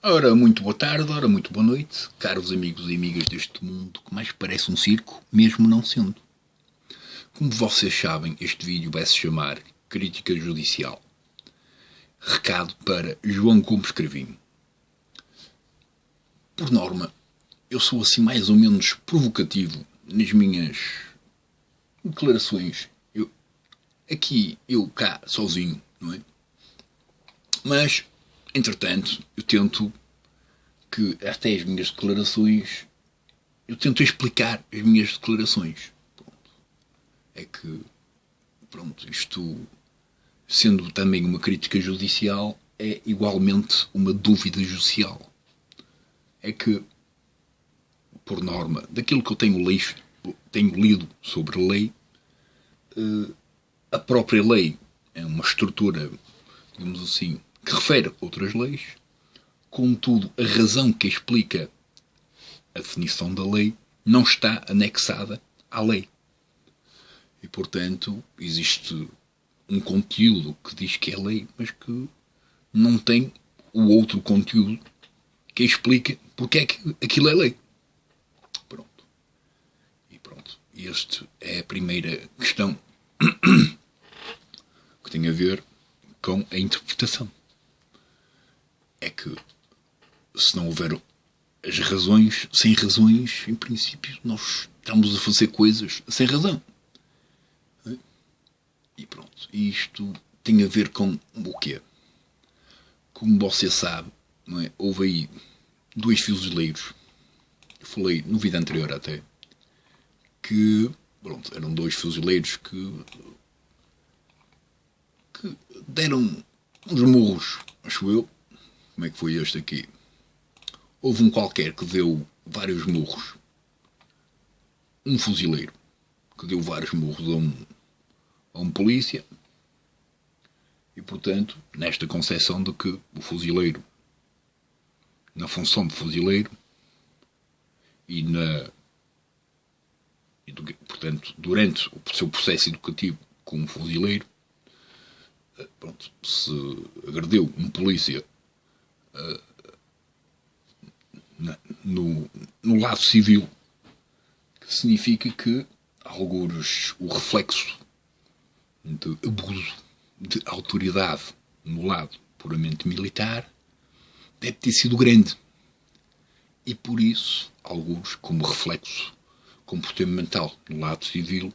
Ora, muito boa tarde, ora, muito boa noite, caros amigos e amigas deste mundo que mais parece um circo, mesmo não sendo. Como vocês sabem, este vídeo vai se chamar Crítica Judicial. Recado para João Gomes Cravinho. Por norma, eu sou assim mais ou menos provocativo nas minhas declarações. Eu cá, sozinho, não é? Mas, entretanto, eu tento que até as minhas declarações, eu tento explicar as minhas declarações. É que, pronto, isto, sendo também uma crítica judicial, é igualmente uma dúvida judicial. É que, por norma, daquilo que eu tenho lido sobre lei, a própria lei é uma estrutura, digamos assim, que refere a outras leis. Contudo, a razão que explica a definição da lei não está anexada à lei. E, portanto, existe um conteúdo que diz que é lei, mas que não tem o outro conteúdo que explica porque é que aquilo é lei. Pronto. E pronto. Esta é a primeira questão que tem a ver com a interpretação. É que, se não houver as razões, sem razões, em princípio, nós estamos a fazer coisas sem razão. E pronto. E isto tem a ver com o quê? Como você sabe, não é? Houve aí dois fuzileiros. Eu falei no vídeo anterior até. Que, pronto, eram dois fuzileiros que deram uns murros, acho eu. Como é que foi este aqui? Houve um qualquer que deu vários murros. Um fuzileiro que deu vários murros a um polícia. E, portanto, nesta concepção de que o fuzileiro, na função de fuzileiro, portanto, durante o seu processo educativo como fuzileiro, pronto, se agrediu um polícia no lado civil, que significa que alguns o reflexo de abuso de autoridade no lado puramente militar deve ter sido grande. E por isso, alguns, como reflexo comportamental no lado civil,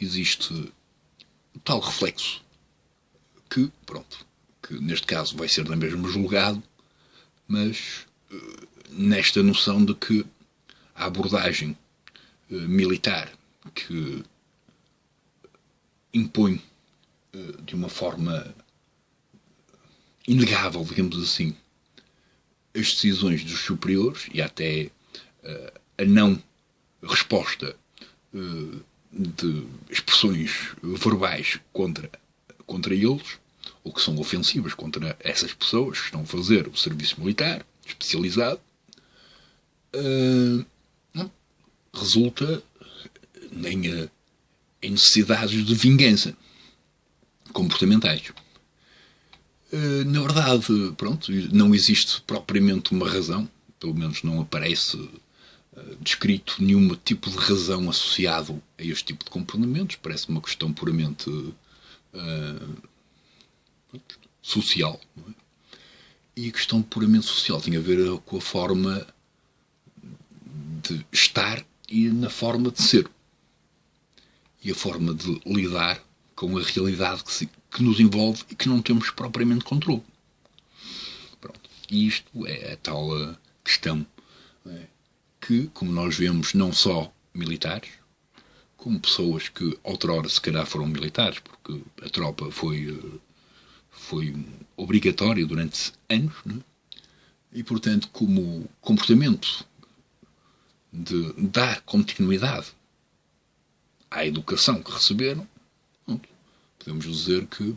existe o tal reflexo que, pronto, que neste caso vai ser da mesma julgado, mas nesta noção de que a abordagem militar que impõe de uma forma inegável, digamos assim, as decisões dos superiores e até a não resposta de expressões verbais contra eles, ou que são ofensivas contra essas pessoas que estão a fazer o serviço militar especializado, resulta em necessidades de vingança comportamentais. Na verdade, pronto, não existe propriamente uma razão, pelo menos não aparece descrito nenhum tipo de razão associado a este tipo de comportamentos. Parece uma questão puramente social. Não é? E a questão puramente social tem a ver com a forma de estar e na forma de ser. E a forma de lidar com a realidade que nos envolve e que não temos propriamente controle. Pronto. E isto é a tal questão que, como nós vemos, não só militares, como pessoas que outrora se calhar foram militares, porque a tropa foi obrigatória durante anos, não é? E, portanto, como comportamento de dar continuidade à educação que receberam, podemos dizer que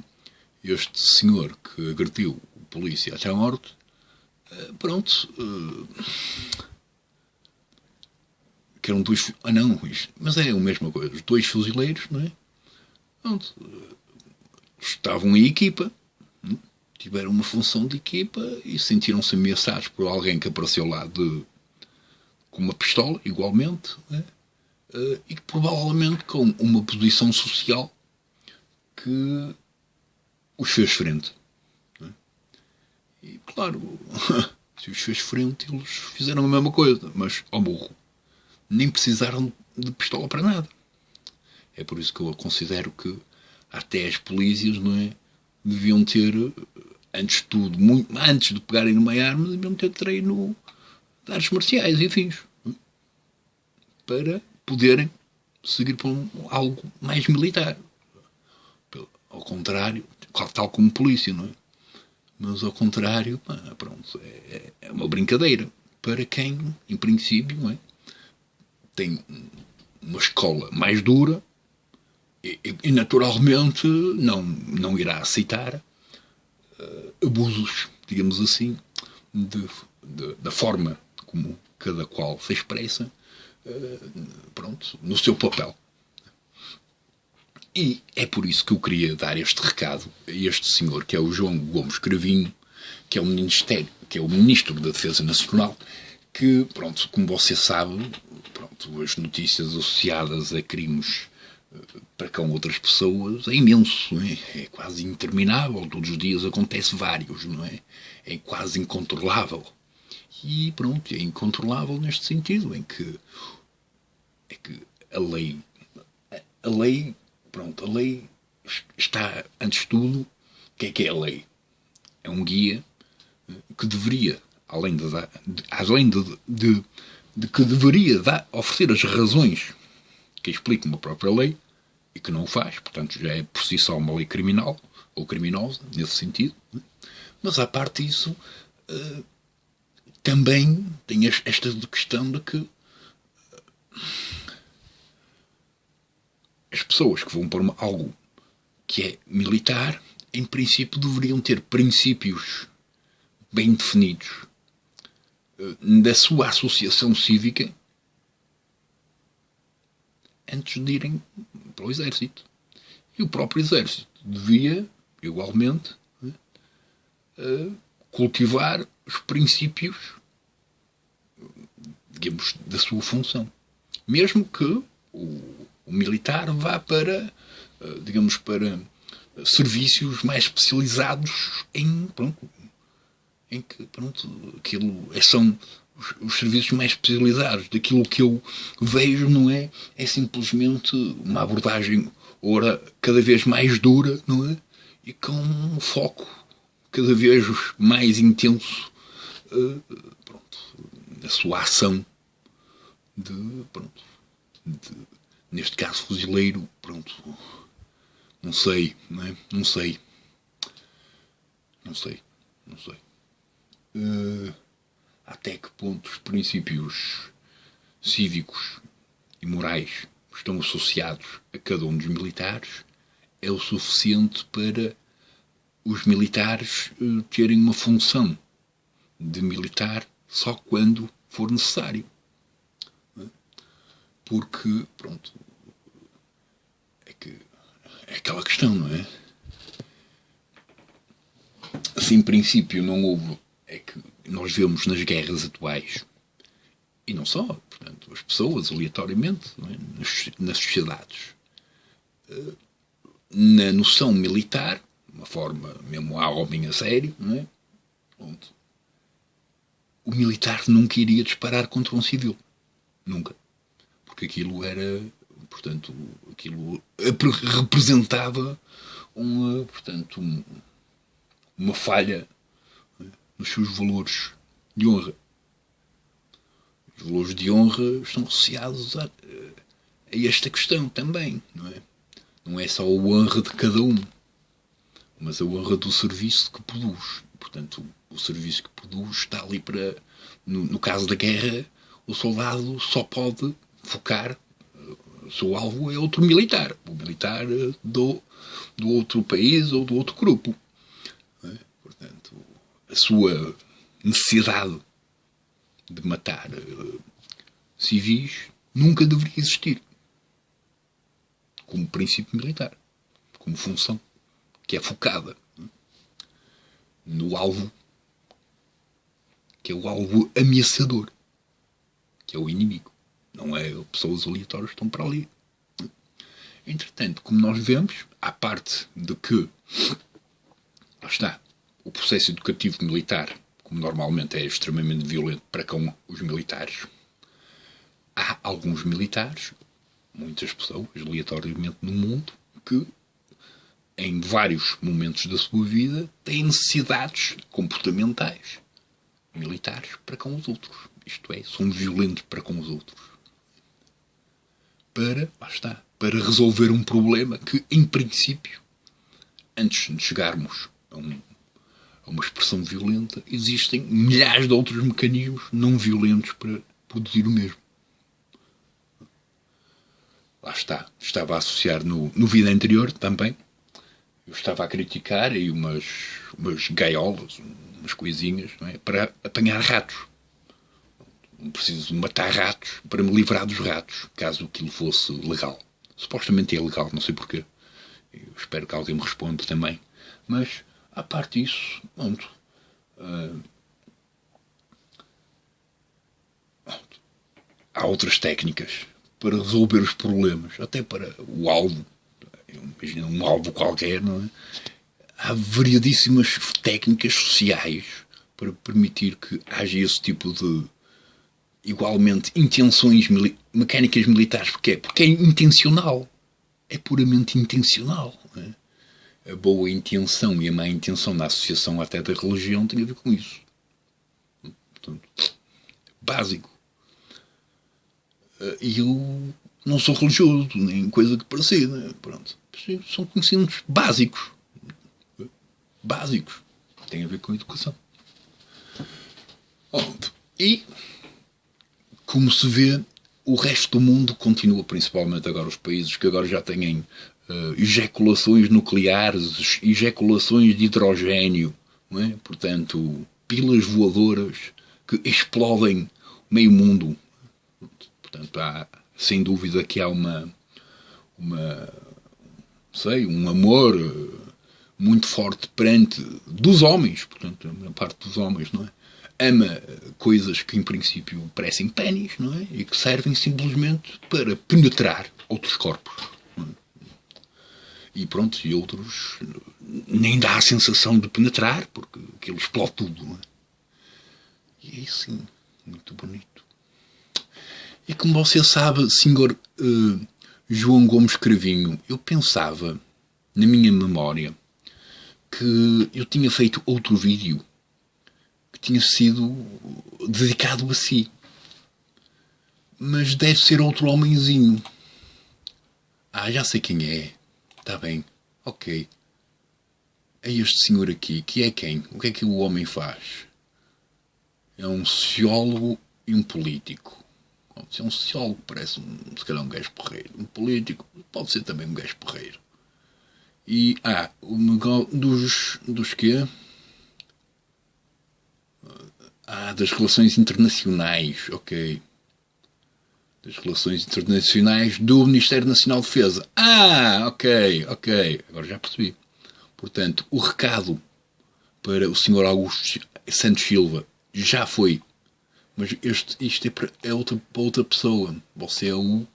este senhor que agrediu o polícia até a morte, pronto, que eram dois... não, mas é a mesma coisa. Os dois fuzileiros, não é? Pronto, estavam em equipa, tiveram uma função de equipa e sentiram-se ameaçados por alguém que apareceu lá com uma pistola, igualmente, né? E que provavelmente com uma posição social que os fez frente. Né? E claro, se os fez frente, eles fizeram a mesma coisa, mas ao burro. Nem precisaram de pistola para nada. É por isso que eu considero que até as polícias, não é, deviam ter, antes de tudo, muito antes de pegarem numa arma, deviam ter treino de artes marciais e afins, para poderem seguir para algo mais militar. Ao contrário, tal como polícia, não é? Mas ao contrário, pronto, é uma brincadeira para quem, em princípio, não é, tem uma escola mais dura e naturalmente não irá aceitar abusos, digamos assim, da forma como cada qual se expressa, pronto, no seu papel. E é por isso que eu queria dar este recado a este senhor, que é o João Gomes Cravinho, que é o Ministro da Defesa Nacional, que, pronto, como você sabe, pronto, as notícias associadas a crimes para com outras pessoas é imenso, não é? É quase interminável, todos os dias acontece vários, não é? É quase incontrolável. E pronto, é incontrolável neste sentido, em que a lei, pronto, a lei está, antes de tudo, o que é a lei? É um guia que deveria, além de que deveria oferecer as razões que explicam a própria lei, e que não o faz, portanto já é por si só uma lei criminal, ou criminosa, nesse sentido. Mas, à parte disso, também tem esta questão de que as pessoas que vão para algo que é militar, em princípio, deveriam ter princípios bem definidos da sua associação cívica antes de irem para o exército. E o próprio exército devia, igualmente, cultivar os princípios, digamos, da sua função. Mesmo que o militar vá para, digamos, para serviços mais especializados em que, pronto, aquilo são os serviços mais especializados. Daquilo que eu vejo, não é? É simplesmente uma abordagem, ora, cada vez mais dura, não é? E com um foco cada vez mais intenso, na sua ação neste caso, fuzileiro, pronto. Não sei, não é? Não sei. Até que ponto os princípios cívicos e morais que estão associados a cada um dos militares é o suficiente para os militares terem uma função de militar só quando for necessário. Porque, pronto, é aquela questão, não é? Se em princípio não houve, é que nós vemos nas guerras atuais, e não só, portanto, as pessoas aleatoriamente, não é? nas sociedades, na noção militar, uma forma mesmo a homem a sério, não é? Pronto. O militar nunca iria disparar contra um civil. Nunca. Porque aquilo era, portanto, aquilo representava uma falha nos seus valores de honra. Os valores de honra estão associados a esta questão também, não é? Não é só a honra de cada um, mas a honra do serviço que produz. Portanto, o serviço que produz está ali para... No caso da guerra, o soldado só pode focar, o seu alvo é outro militar. O militar do outro país ou do outro grupo. É? Portanto, a sua necessidade de matar civis nunca deveria existir. Como princípio militar. Como função que é focada. no alvo, que é o alvo ameaçador, que é o inimigo. Não é pessoas aleatórias que estão para ali. Entretanto, como nós vemos, à parte de que, lá está, o processo educativo militar, como normalmente é extremamente violento para com os militares, há alguns militares, muitas pessoas, aleatoriamente no mundo, que em vários momentos da sua vida têm necessidades comportamentais militares para com os outros. Isto é, são violentos para com os outros. Para resolver um problema que, em princípio, antes de chegarmos a uma expressão violenta, existem milhares de outros mecanismos não violentos para produzir o mesmo. Lá está. Estava a associar no vídeo anterior também. Eu estava a criticar aí umas gaiolas, umas coisinhas, não é? Para apanhar ratos. Não preciso matar ratos para me livrar dos ratos, caso aquilo fosse legal. Supostamente é legal, não sei porquê. Eu espero que alguém me responda também. Mas, à parte disso, pronto. Há outras técnicas para resolver os problemas, até para o alvo. Imagina um alvo qualquer, não é? Há variadíssimas técnicas sociais para permitir que haja esse tipo de, igualmente, intenções mecânicas militares. Porquê? Porque é intencional. É puramente intencional. Não é? A boa intenção e a má intenção na associação até da religião tem a ver com isso. Portanto, básico. E eu não sou religioso, nem coisa que parecida. Pronto. São conhecimentos básicos. Básicos. Tem a ver com a educação. E, como se vê, o resto do mundo continua, principalmente agora os países que agora já têm ejaculações nucleares, ejaculações de hidrogénio, não é? Portanto, pilas voadoras que explodem meio mundo. Portanto, há, sem dúvida que há um amor muito forte perante dos homens, portanto, a parte dos homens, não é? Ama coisas que em princípio parecem pênis, não é? E que servem simplesmente para penetrar outros corpos. Não é? E pronto, e outros nem dá a sensação de penetrar, porque aquilo explode tudo, não é? E é assim, muito bonito. E como você sabe, senhor João Gomes Cravinho, eu pensava, na minha memória, que eu tinha feito outro vídeo que tinha sido dedicado a si. Mas deve ser outro homenzinho. Ah, já sei quem é. Está bem. Ok. É este senhor aqui. Que é quem? O que é que o homem faz? É um sociólogo e um político. Se é um sociólogo, parece se calhar um gajo porreiro. Um político, pode ser também um gajo porreiro. E, o negócio dos quê? Das relações internacionais, ok. Das relações internacionais do Ministério Nacional de Defesa. Ok. Agora já percebi. Portanto, o recado para o Sr. Augusto Santos Silva já foi. Mas isto é para outra pessoa. Você é o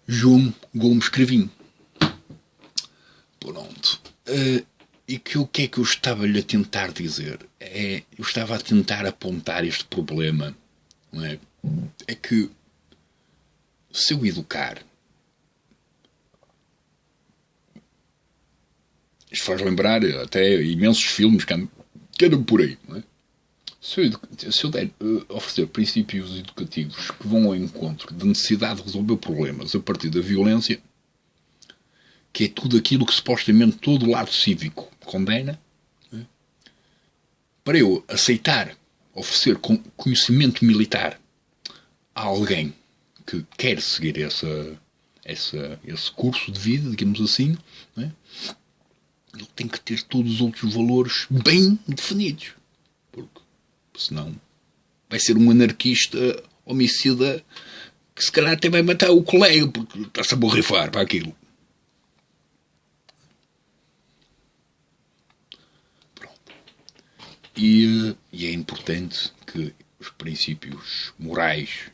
João Gomes Cravinho. Pronto. E o que é que eu estava-lhe a tentar dizer? Eu estava a tentar apontar este problema. Não é? É que se eu educar, isto faz lembrar até imensos filmes que andam por aí, não é? Se eu der oferecer princípios educativos que vão ao encontro da necessidade de resolver problemas a partir da violência, que é tudo aquilo que supostamente todo o lado cívico condena, é? Para eu aceitar oferecer conhecimento militar a alguém que quer seguir esse curso de vida, digamos assim, não é? Ele tem que ter todos os outros valores bem definidos. Porque senão vai ser um anarquista homicida que se calhar até vai matar o colega porque está-se a borrifar para aquilo. Pronto. E é importante que os princípios morais,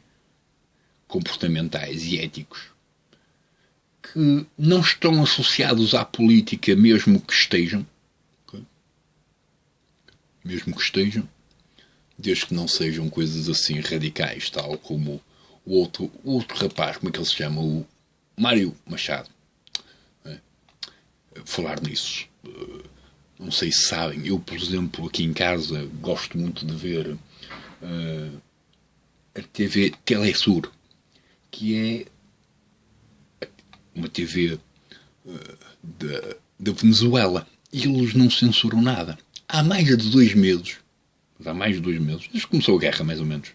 comportamentais e éticos que não estão associados à política, mesmo que estejam, desde que não sejam coisas assim radicais, tal como o outro rapaz, como é que ele se chama? O Mário Machado. Falar nisso, não sei se sabem, eu, por exemplo, aqui em casa gosto muito de ver a TV Telesur, que é uma TV da Venezuela, e eles não censuram nada. Há mais de 2 meses, desde que começou a guerra, mais ou menos,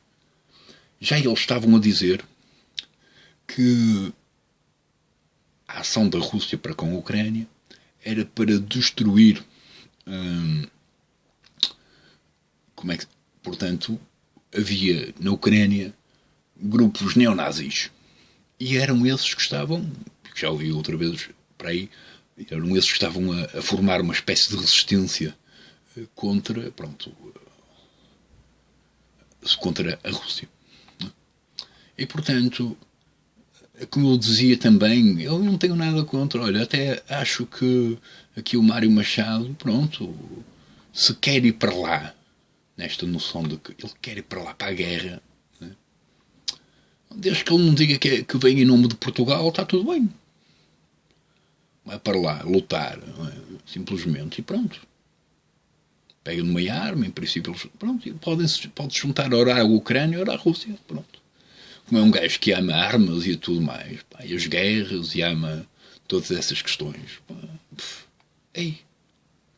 já eles estavam a dizer que a ação da Rússia para com a Ucrânia era para destruir portanto, havia na Ucrânia grupos neonazis, e eram esses que estavam, já ouvi outra vez para aí, eram esses que estavam a formar uma espécie de resistência contra a Rússia. E, portanto, como eu dizia também, eu não tenho nada contra. Olha, até acho que aqui o Mário Machado, se quer ir para lá, nesta noção de que ele quer ir para lá, para a guerra, né? Desde que ele não diga que vem em nome de Portugal, está tudo bem. Vai para lá lutar, simplesmente, e pronto. Pega numa arma, em princípio, pronto, pode juntar ora a Ucrânia, ora a Rússia, pronto. Como é um gajo que ama armas e tudo mais, e as guerras, e ama todas essas questões.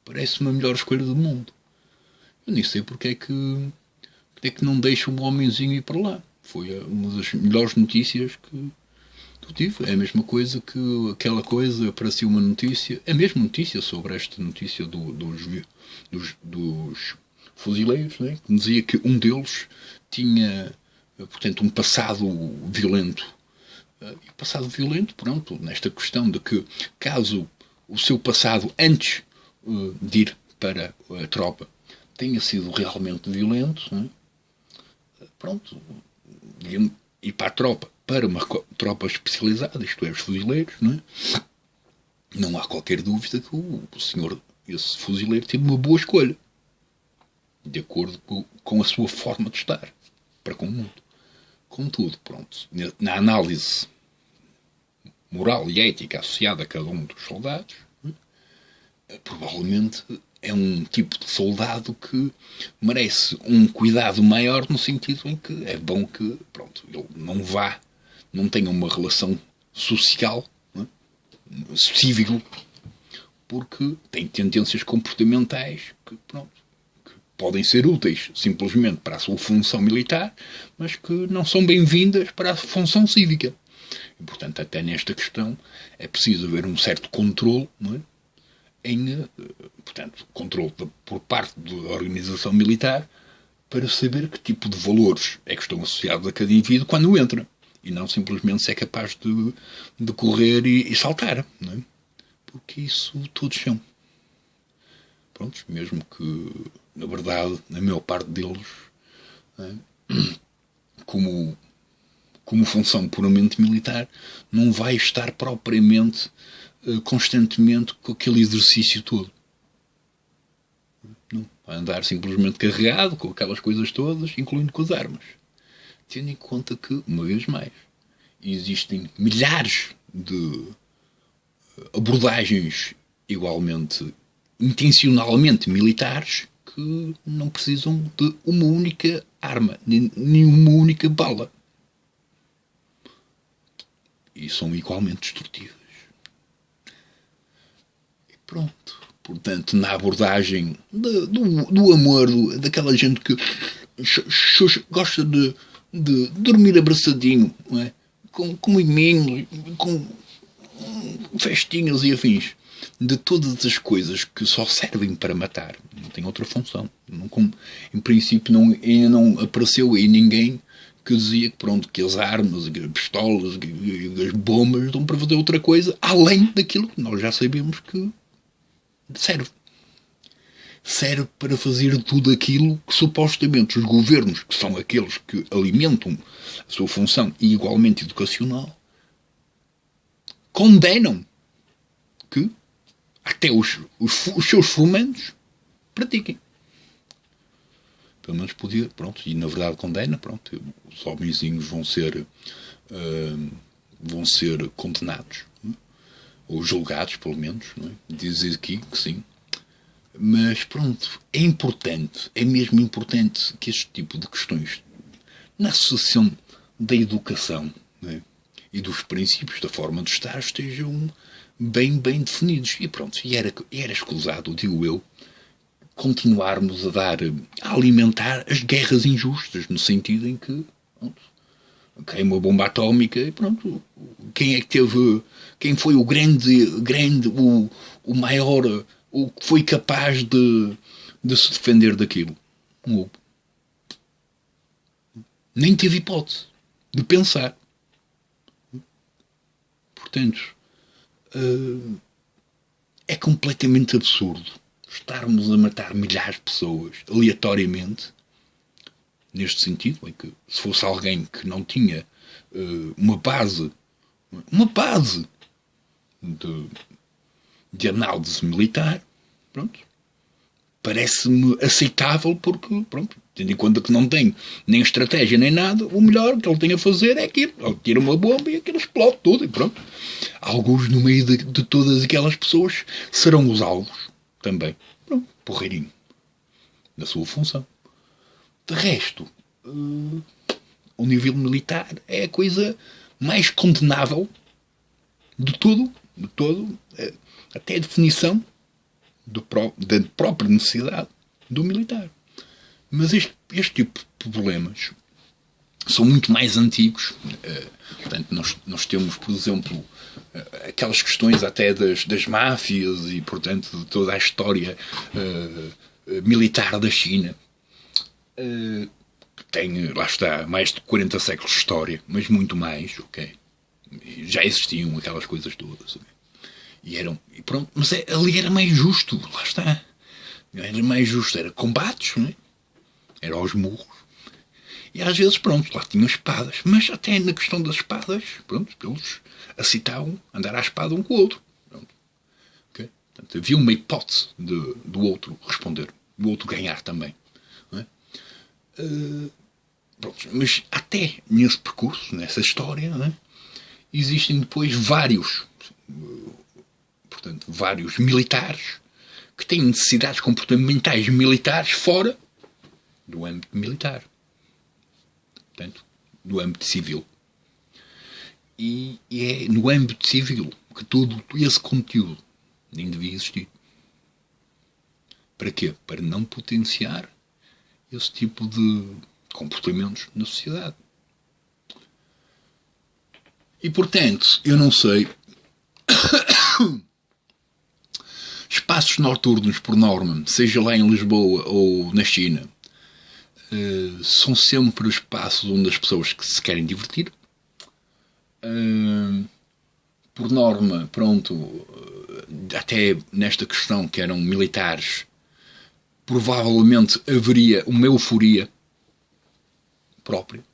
Parece-me a melhor escolha do mundo. Eu nem sei porque é que não deixa um homenzinho ir para lá. Foi uma das melhores notícias que eu tive. É a mesma coisa que aquela coisa, apareceu uma notícia, a mesma notícia sobre esta notícia dos fuzileiros, né? Que dizia que um deles tinha, portanto, um passado violento. E passado violento, pronto, nesta questão de que, caso o seu passado antes de ir para a tropa tenha sido realmente violento, né? Pronto, ir para a tropa, para uma tropa especializada, isto é, os fuzileiros, não é? Não há qualquer dúvida que o senhor, esse fuzileiro, teve uma boa escolha, de acordo com a sua forma de estar para com o mundo. Contudo, pronto, na análise moral e ética associada a cada um dos soldados, provavelmente é um tipo de soldado que merece um cuidado maior, no sentido em que é bom que, pronto, ele não tenha uma relação social, civil, porque tem tendências comportamentais que podem ser úteis simplesmente para a sua função militar, mas que não são bem-vindas para a função cívica. E, portanto, até nesta questão é preciso haver um certo controle, não é? Portanto, controle por parte da organização militar, para saber que tipo de valores é que estão associados a cada indivíduo quando entra, e não simplesmente se é capaz de correr e saltar, não é? Porque isso todos são. Pronto, mesmo que, na verdade, na maior parte deles, como função puramente militar, não vai estar propriamente constantemente com aquele exercício todo. Não. Vai andar simplesmente carregado com aquelas coisas todas, incluindo com as armas. Tendo em conta que, uma vez mais, existem milhares de abordagens igualmente intencionalmente militares que não precisam de uma única arma, nem uma única bala. E são igualmente destrutivas. E pronto. Portanto, na abordagem do amor, daquela gente que gosta de dormir abraçadinho, não é? Com miminhos, com festinhas e afins, de todas as coisas que só servem para matar, não tem outra função. Em princípio, ainda não apareceu aí ninguém que dizia que as armas, as pistolas, as bombas dão para fazer outra coisa além daquilo que nós já sabemos que serve. serve para fazer tudo aquilo que supostamente os governos, que são aqueles que alimentam a sua função e igualmente educacional, condenam que até os seus formandos pratiquem. Pelo menos podia, pronto, e na verdade condena, pronto, os homenzinhos vão ser condenados, não é? Ou julgados, pelo menos, não é? Diz aqui que sim. Mas pronto, é importante, é mesmo importante que este tipo de questões, na associação da educação, não é? E dos princípios da forma de estar, estejam bem definidos. E pronto, e era escusado, digo eu, continuarmos a alimentar as guerras injustas, no sentido em que, pronto, cai uma bomba atómica e pronto, quem foi o o maior, o que foi capaz de se defender daquilo? Não houve. Nem teve hipótese de pensar. Portanto, é completamente absurdo estarmos a matar milhares de pessoas aleatoriamente, neste sentido, em que se fosse alguém que não tinha uma base de análise militar, pronto, parece-me aceitável porque, pronto, tendo em conta que não tem nem estratégia nem nada, o melhor que ele tem a fazer é aquilo. Ele tira uma bomba e aquilo explode tudo e pronto. Alguns no meio de todas aquelas pessoas serão os alvos também. Pronto, porreirinho. Na sua função. De resto, o nível militar é a coisa mais condenável de tudo, até a definição da própria necessidade do militar. Mas este tipo de problemas são muito mais antigos. Portanto, nós temos, por exemplo, aquelas questões até das máfias e, portanto, de toda a história militar da China. Tem, lá está, mais de 40 séculos de história, mas muito mais, ok? Já existiam aquelas coisas todas. E pronto, mas ali era mais justo, lá está. Era mais justo, era combates, não é? Era aos murros. E às vezes, pronto, lá tinham espadas. Mas até na questão das espadas, pronto, eles aceitavam andar à espada um com o outro. Pronto. Okay? Portanto, havia uma hipótese do outro responder, do outro ganhar também. Não é? Pronto, mas até nesse percurso, nessa história, não é? Existem depois vários militares que têm necessidades comportamentais militares fora do âmbito militar. Portanto, do âmbito civil. E é no âmbito civil que todo esse conteúdo nem devia existir. Para quê? Para não potenciar esse tipo de comportamentos na sociedade. E, portanto, eu não sei... Espaços noturnos, por norma, seja lá em Lisboa ou na China, são sempre espaços onde as pessoas que se querem divertir. Por norma, pronto, até nesta questão que eram militares, provavelmente haveria uma euforia própria,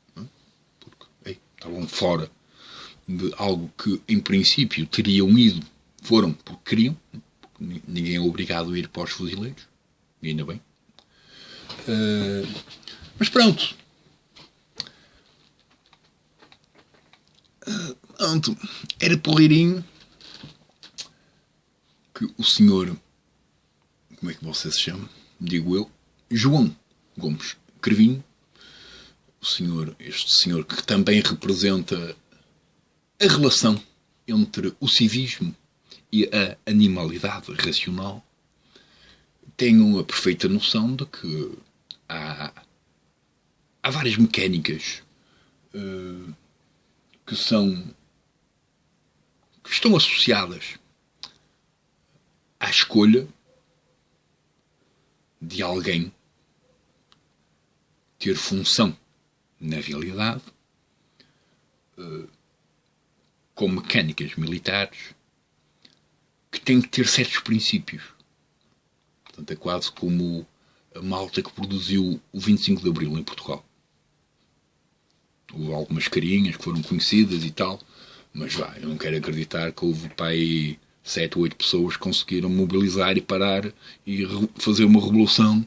porque estavam fora de algo que, em princípio, teriam ido, foram porque queriam. Ninguém é obrigado a ir para os fuzileiros. E ainda bem. Mas pronto. Era porreirinho que o senhor... Como é que você se chama? Digo eu. João Gomes Cravinho. Este senhor que também representa a relação entre o civismo e a animalidade racional, tenham a perfeita noção de que há várias mecânicas que estão associadas à escolha de alguém ter função na realidade, com mecânicas militares que têm que ter certos princípios. Portanto, é quase como a malta que produziu o 25 de Abril em Portugal. Houve algumas carinhas que foram conhecidas e tal, mas eu não quero acreditar que houve para aí 7 ou 8 pessoas que conseguiram mobilizar e parar e fazer uma revolução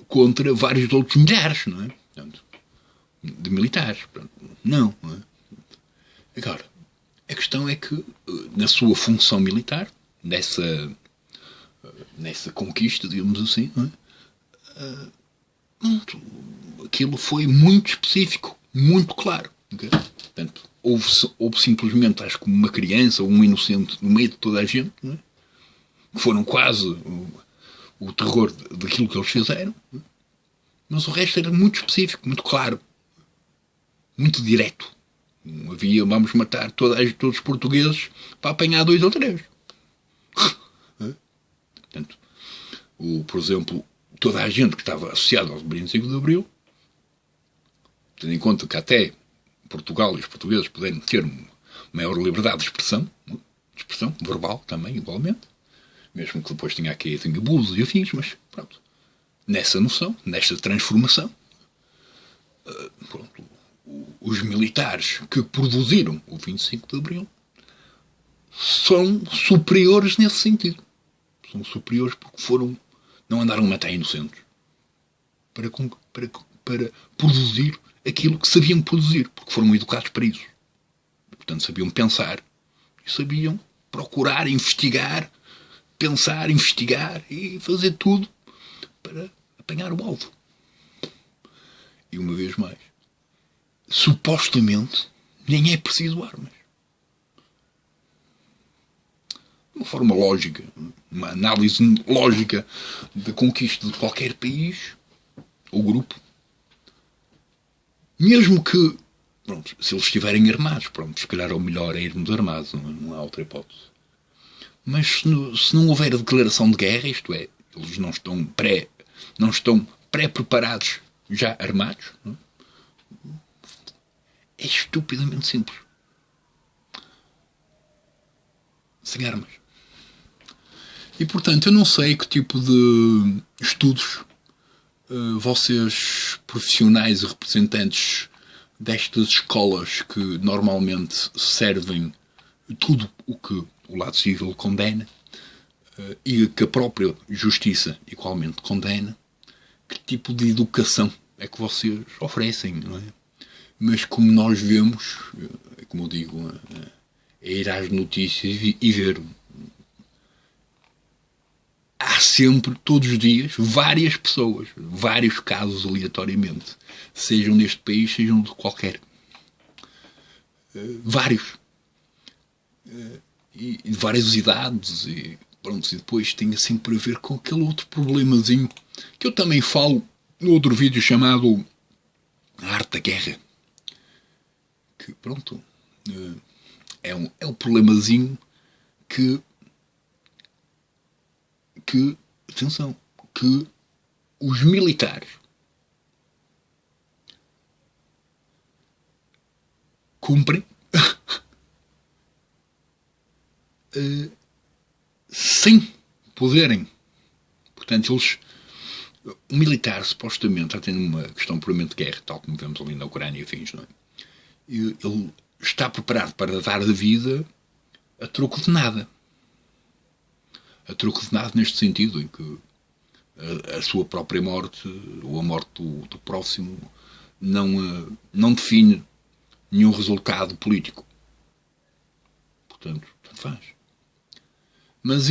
contra vários outros milhares, não é? Portanto, de militares. Não, não é? Agora, a questão é que, na sua função militar, nessa conquista, digamos assim, não é? Aquilo foi muito específico, muito claro. Okay? Portanto, houve simplesmente, acho que uma criança ou um inocente no meio de toda a gente, não é? Que foram quase o terror daquilo que eles fizeram. Não é? Mas o resto era muito específico, muito claro, muito direto. Não havia, vamos matar todos os portugueses para apanhar 2 ou 3. Portanto, por exemplo, toda a gente que estava associada ao 25 de Abril, tendo em conta que até Portugal e os portugueses puderam ter maior liberdade de expressão verbal também, igualmente, mesmo que depois tinha aqui abusos e afins, mas pronto, nessa noção, nesta transformação, pronto, os militares que produziram o 25 de Abril são superiores nesse sentido. São superiores porque não andaram a matar inocentes para produzir aquilo que sabiam produzir, porque foram educados para isso. Portanto, sabiam pensar e sabiam procurar, investigar, pensar, investigar e fazer tudo para apanhar o alvo. E uma vez mais, supostamente, nem é preciso armas. De uma forma lógica, uma análise lógica da conquista de qualquer país ou grupo, mesmo que, pronto, se eles estiverem armados, pronto, se calhar o melhor é irmos armados, não há outra hipótese. Mas se não houver a declaração de guerra, isto é, eles não estão pré-preparados, já armados, não é estupidamente simples. Sem armas. E, portanto, eu não sei que tipo de estudos vocês, profissionais e representantes destas escolas que normalmente servem tudo o que o lado civil condena e que a própria justiça igualmente condena, que tipo de educação é que vocês oferecem, não é? Mas como nós vemos, como eu digo, é ir às notícias e ver. Há sempre, todos os dias, várias pessoas, vários casos aleatoriamente, sejam deste país, sejam de qualquer. Vários. E de várias idades. E depois tem sempre a ver com aquele outro problemazinho que eu também falo no outro vídeo chamado A Arte da Guerra. Que, é um problemazinho que atenção, que os militares cumprem sem poderem. Portanto, o militar, supostamente, já tendo uma questão puramente de guerra, tal como vemos ali na Ucrânia e afins, não é? Ele está preparado para dar a vida a troco de nada. A troco de nada neste sentido, em que a sua própria morte, ou a morte do próximo, não define nenhum resultado político. Portanto, tanto faz. Mas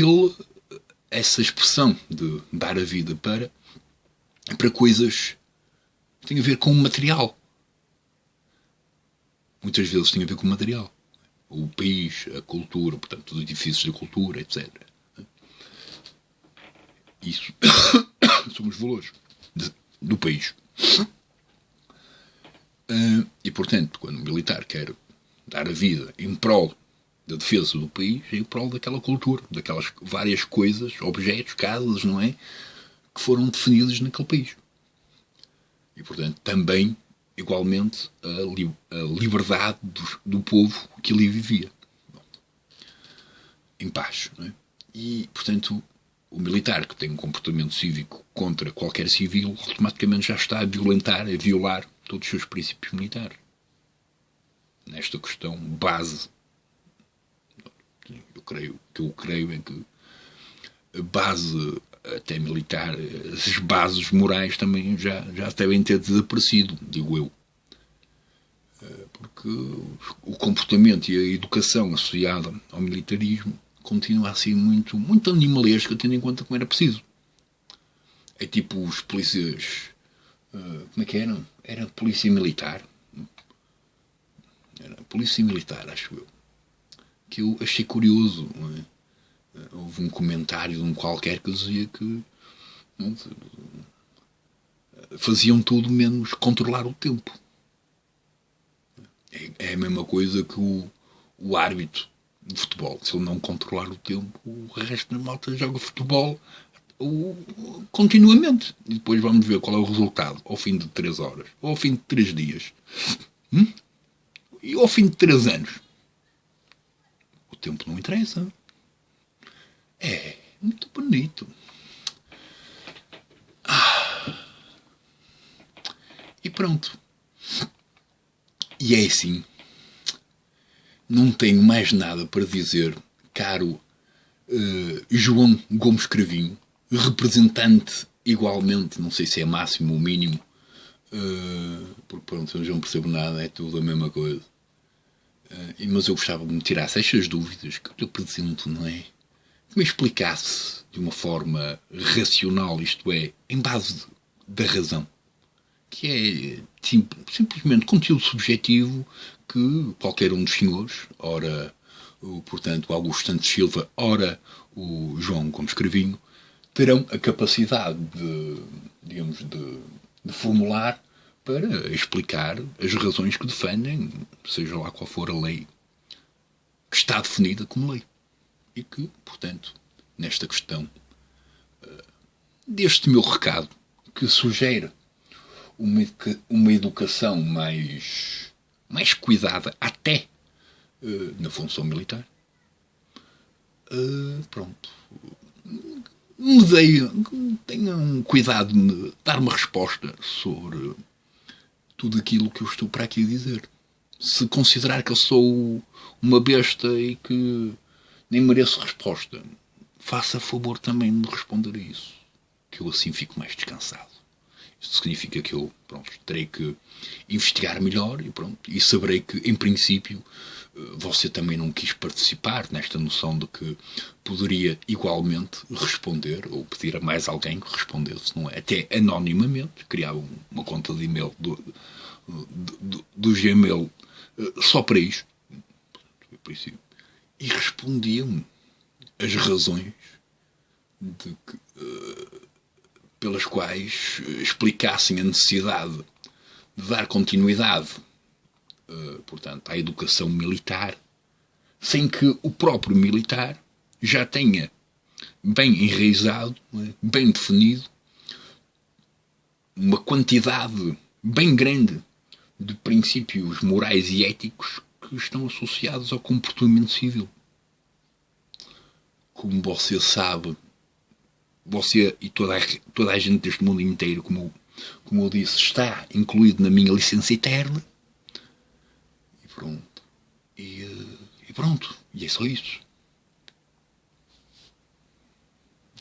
essa expressão de dar a vida para coisas que têm a ver com o material. Muitas vezes tem a ver com o material. O país, a cultura, portanto, os edifícios da cultura, etc. Isso são os valores do país. E, portanto, quando o militar quer dar a vida em prol da defesa do país, é em prol daquela cultura, daquelas várias coisas, objetos, casas, não é? Que foram definidas naquele país. E, portanto, também, igualmente, a liberdade do povo que ali vivia. Em paz, não é? E, portanto, o militar que tem um comportamento cívico contra qualquer civil automaticamente já está a violentar, a violar todos os seus princípios militares. Nesta questão base, eu creio é que a base até militar, as bases morais também já devem ter desaparecido, digo eu. Porque o comportamento e a educação associada ao militarismo continua a ser muito animalesca, tendo em conta como era preciso. É tipo os polícias... como é que eram? Era polícia militar. Era polícia militar, acho eu. Que eu achei curioso. Não é? Houve um comentário de um qualquer que dizia que faziam tudo menos controlar o tempo. É a mesma coisa que o árbitro de futebol. Se ele não controlar o tempo, o resto da malta joga futebol continuamente. E depois vamos ver qual é o resultado ao fim de 3 horas, ou ao fim de 3 dias, e ao fim de 3 anos. O tempo não interessa. É muito bonito. E pronto. E é assim. Não tenho mais nada para dizer, caro João Gomes Cravinho, representante igualmente, não sei se é máximo ou mínimo, porque pronto, eu já não percebo nada, é tudo a mesma coisa. Mas eu gostava de me tirasse estas dúvidas que eu lhe apresento, não é? Que me explicasse de uma forma racional, isto é, em base da razão, que é simplesmente conteúdo subjetivo que qualquer um dos senhores, ora, portanto, o Augusto Santos Silva, ora, o João Gomes Cravinho, terão a capacidade de formular para explicar as razões que defendem, seja lá qual for a lei que está definida como lei. E que, portanto, nesta questão deste meu recado, que sugere uma educação mais cuidada até na função militar, pronto, tenham cuidado de me dar uma resposta sobre tudo aquilo que eu estou para aqui dizer. Se considerar que eu sou uma besta e que nem mereço resposta, faça favor também de me responder a isso, que eu assim fico mais descansado. Isto significa que eu, pronto, terei que investigar melhor e saberei que, em princípio, você também não quis participar nesta noção de que poderia igualmente responder ou pedir a mais alguém que respondesse, não é? Até anonimamente, criava uma conta de e-mail do Gmail só para isto. E respondiam-me as razões pelas quais explicassem a necessidade de dar continuidade, portanto, à educação militar, sem que o próprio militar já tenha bem enraizado, bem definido, uma quantidade bem grande de princípios morais e éticos que estão associados ao comportamento civil. Como você sabe, você e toda a gente deste mundo inteiro, como eu disse, está incluído na minha licença eterna. E pronto. E pronto. E é só isso.